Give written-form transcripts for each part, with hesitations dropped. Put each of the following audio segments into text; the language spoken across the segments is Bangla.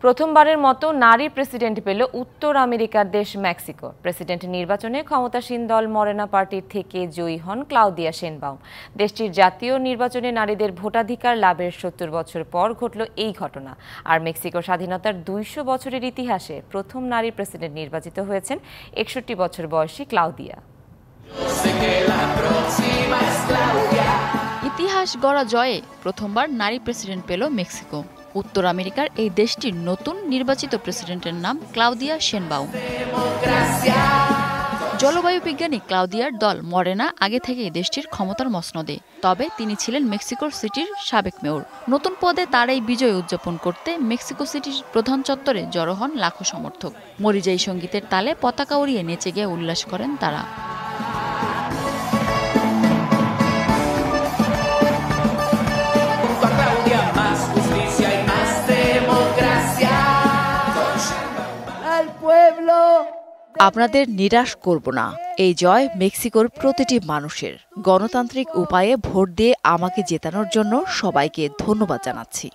প্রথমবারের মতো নারী প্রেসিডেন্ট পেল উত্তর আমেরিকার দেশ মেক্সিকো। প্রেসিডেন্ট নির্বাচনে ক্ষমতাসীন দল মরেনা পার্টির থেকে জয়ী হন ক্লাউদিয়া শেনবাউম। দেশটির জাতীয় নির্বাচনে নারীদের ভোটাধিকার লাভের ৭০ বছর পর ঘটল এই ঘটনা। আর মেক্সিকো স্বাধীনতার ২০০ বছরের ইতিহাসে প্রথম নারী প্রেসিডেন্ট নির্বাচিত হয়েছেন ৬১ বছর বয়সী ক্লাউদিয়া। ইতিহাস গড়া জয়ে প্রথমবার নারী প্রেসিডেন্ট পেল মেক্সিকো। উত্তর আমেরিকার এই দেশটির নতুন নির্বাচিত প্রেসিডেন্টের নাম ক্লাউদিয়া শেনবাউম। জলবায়ু বিজ্ঞানী ক্লাউদিয়ার দল মরেনা আগে থেকেই দেশটির ক্ষমতার মসনদে, তবে তিনি ছিলেন মেক্সিকোর সিটির সাবেক মেয়র। নতুন পদে তার এই বিজয় উদযাপন করতে মেক্সিকো সিটির প্রধান চত্বরে জড়ো হন লাখো সমর্থক। মরিজাই সঙ্গীতের তালে পতাকা উড়িয়ে নেচে গিয়ে উল্লাস করেন তারা। আপনাদের নিরাশ করব না, এই জয় মেক্সিকোর প্রতিটি মানুষের। গণতান্ত্রিক উপায়ে ভোট দিয়ে আমাকে জেতানোর জন্য সবাইকে ধন্যবাদ জানাচ্ছি।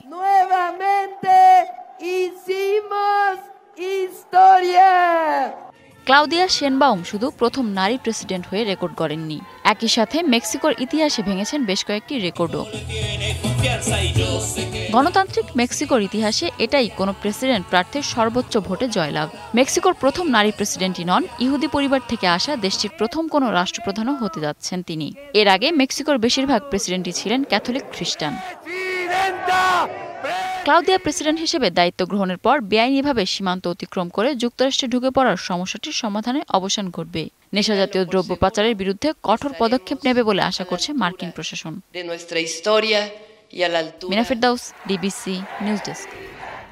ক্লাউদিয়া শেনবাউম শুধু প্রথম নারী প্রেসিডেন্ট হয়ে রেকর্ড গড়েননি, একই সাথে মেক্সিকোর ইতিহাসে ভেঙেছেন বেশ কয়েকটি রেকর্ডও। গণতান্ত্রিক মেক্সিকোর ইতিহাসে এটাই কোনো প্রেসিডেন্ট প্রার্থীর সর্বোচ্চ ভোটে জয়লাভ। মেক্সিকোর প্রথম নারী প্রেসিডেন্টই নন, ইহুদি পরিবার থেকে আসা দেশটির প্রথম কোনো রাষ্ট্রপ্রধানও হতে যাচ্ছেন তিনি। এর আগে মেক্সিকোর বেশিরভাগ প্রেসিডেন্টই ছিলেন ক্যাথলিক খ্রিস্টান। ক্লাউদিয়া প্রেসিডেন্ট হিসেবে দায়িত্ব গ্রহণের পর বেআইনিভাবে সীমান্ত অতিক্রম করে যুক্তরাষ্ট্রে ঢুকে পড়ার সমস্যাটির সমাধানে অবসান ঘটবে। নেশাজাতীয় দ্রব্য পাচারের বিরুদ্ধে কঠোর পদক্ষেপ নেবে বলে আশা করছে মার্কিন প্রশাসন। মিনা ফেরদাউস, ডিবিসি নিউজ ডেস্ক।